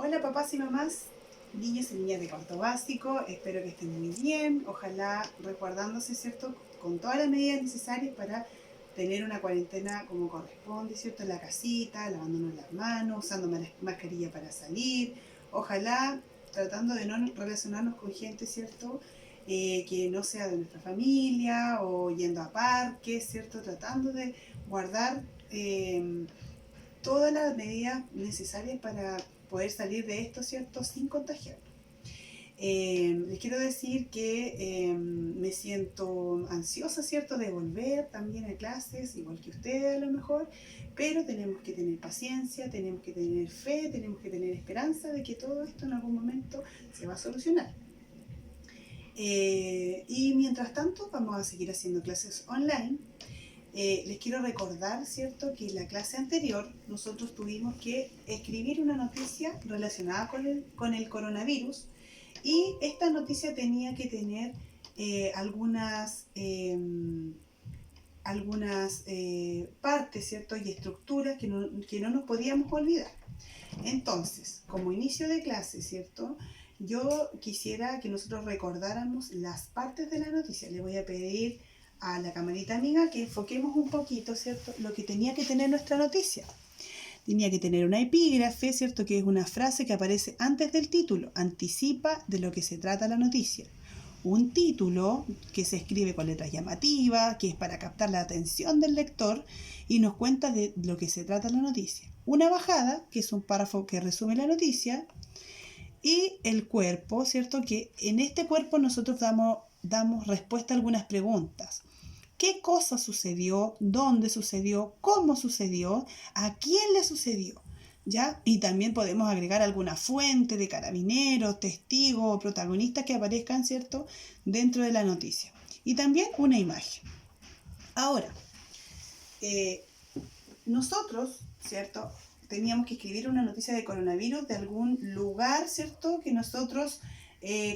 Hola papás y mamás, niños y niñas de cuarto básico, espero que estén muy bien, ojalá resguardándose, ¿cierto?, con todas las medidas necesarias para tener una cuarentena como corresponde, ¿cierto?, en la casita, lavándonos las manos, usando mascarilla para salir, ojalá tratando de no relacionarnos con gente, ¿cierto?, que no sea de nuestra familia o yendo a parques, ¿cierto?, tratando de guardar todas las medidas necesarias para poder salir de esto, ¿cierto?, sin contagiarnos. Les quiero decir que me siento ansiosa, ¿cierto?, de volver también a clases, igual que ustedes a lo mejor, pero tenemos que tener paciencia, tenemos que tener fe, tenemos que tener esperanza de que todo esto en algún momento se va a solucionar. Y mientras tanto vamos a seguir haciendo clases online. Les quiero recordar, ¿cierto?, que en la clase anterior nosotros tuvimos que escribir una noticia relacionada con el coronavirus y esta noticia tenía que tener algunas partes, ¿cierto?, y estructuras que no nos podíamos olvidar. Entonces, como inicio de clase, ¿cierto?, yo quisiera que nosotros recordáramos las partes de la noticia. Le voy a pedir a la camarita amiga que enfoquemos un poquito, ¿cierto?, lo que tenía que tener nuestra noticia. Tenía que tener una epígrafe, ¿cierto?, que es una frase que aparece antes del título, anticipa de lo que se trata la noticia. Un título que se escribe con letras llamativas, que es para captar la atención del lector y nos cuenta de lo que se trata la noticia. Una bajada, que es un párrafo que resume la noticia, y el cuerpo, ¿cierto?, que en este cuerpo nosotros damos respuesta a algunas preguntas. ¿Qué cosa sucedió? ¿Dónde sucedió? ¿Cómo sucedió? ¿A quién le sucedió? ¿Ya? Y también podemos agregar alguna fuente de carabineros, testigos o protagonistas que aparezcan, ¿cierto?, dentro de la noticia. Y también una imagen. Ahora, nosotros, ¿cierto?, teníamos que escribir una noticia de coronavirus de algún lugar, ¿cierto?, que nosotros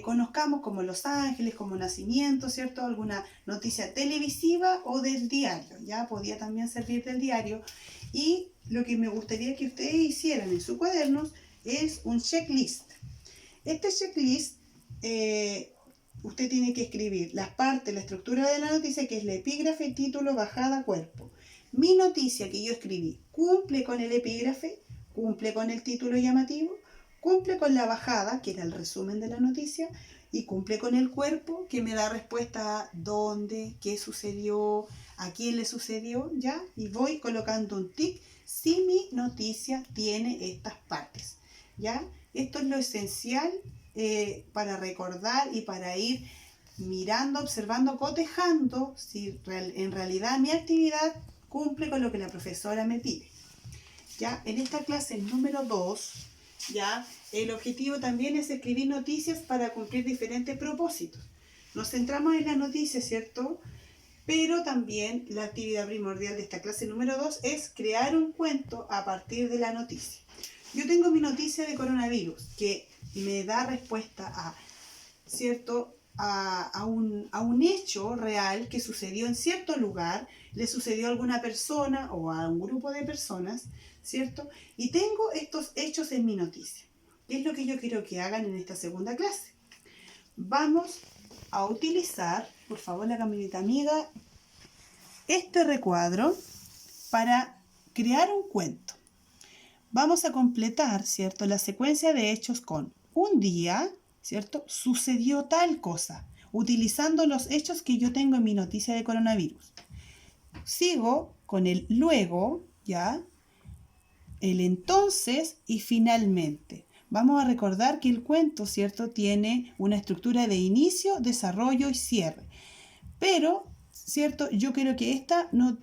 conozcamos, como Los Ángeles, como nacimiento, ¿cierto?, alguna noticia televisiva o del diario, ya podía también servir del diario. Y lo que me gustaría que ustedes hicieran en sus cuadernos es un checklist. Este checklist, usted tiene que escribir las partes, la estructura de la noticia, que es la epígrafe, título, bajada, cuerpo. Mi noticia que yo escribí cumple con el epígrafe, cumple con el título llamativo, cumple con la bajada, que era el resumen de la noticia, y cumple con el cuerpo, que me da respuesta a dónde, qué sucedió, a quién le sucedió, ¿ya? Y voy colocando un tic si mi noticia tiene estas partes, ¿ya? Esto es lo esencial para recordar y para ir mirando, observando, cotejando si en realidad mi actividad cumple con lo que la profesora me pide. ¿Ya? En esta clase número 2, ¿ya?, el objetivo también es escribir noticias para cumplir diferentes propósitos. Nos centramos en la noticia, ¿cierto?, pero también la actividad primordial de esta clase número 2 es crear un cuento a partir de la noticia. Yo tengo mi noticia de coronavirus que me da respuesta a, ¿cierto?, a un hecho real que sucedió en cierto lugar, le sucedió a alguna persona o a un grupo de personas, ¿cierto? Y tengo estos hechos en mi noticia. ¿Qué es lo que yo quiero que hagan en esta segunda clase? Vamos a utilizar, por favor, la camarita amiga, este recuadro para crear un cuento. Vamos a completar, ¿cierto?, la secuencia de hechos con un día, ¿cierto?, sucedió tal cosa, utilizando los hechos que yo tengo en mi noticia de coronavirus. Sigo con el luego, ¿ya?, el entonces y finalmente. Vamos a recordar que el cuento, ¿cierto?, tiene una estructura de inicio, desarrollo y cierre. Pero, ¿cierto?, yo quiero que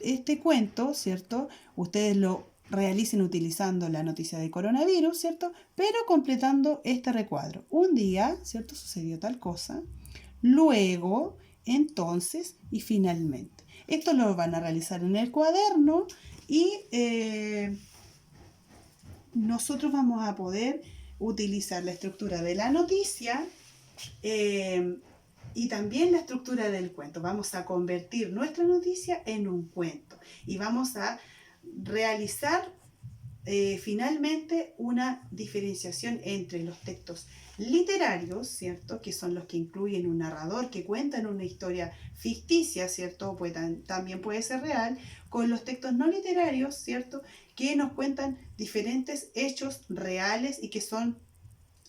este cuento, ¿cierto?, ustedes lo realicen utilizando la noticia de coronavirus, ¿cierto?, pero completando este recuadro. Un día, ¿cierto?, sucedió tal cosa, luego, entonces y finalmente. Esto lo van a realizar en el cuaderno y nosotros vamos a poder utilizar la estructura de la noticia y también la estructura del cuento. Vamos a convertir nuestra noticia en un cuento y vamos a realizar finalmente una diferenciación entre los textos literarios, ¿cierto? Que son los que incluyen un narrador que cuentan una historia ficticia, ¿cierto? Pues también puede ser real, con los textos no literarios, ¿cierto? Que nos cuentan diferentes hechos reales y que son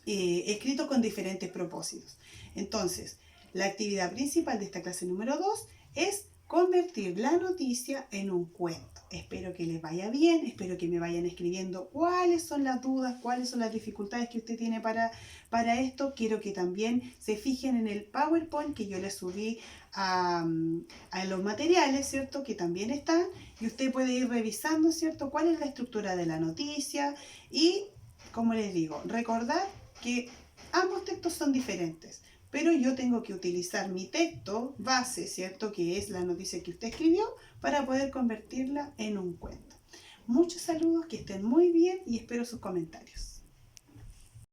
escritos con diferentes propósitos. Entonces, la actividad principal de esta clase número 2 es convertir la noticia en un cuento. Espero que les vaya bien, espero que me vayan escribiendo cuáles son las dudas, cuáles son las dificultades que usted tiene para esto. Quiero que también se fijen en el PowerPoint que yo les subí a los materiales, ¿cierto? Que también están, y usted puede ir revisando, ¿cierto? Cuál es la estructura de la noticia y, como les digo, recordar que ambos textos son diferentes, pero yo tengo que utilizar mi texto base, ¿cierto? Que es la noticia que usted escribió, para poder convertirla en un cuento. Muchos saludos, que estén muy bien y espero sus comentarios.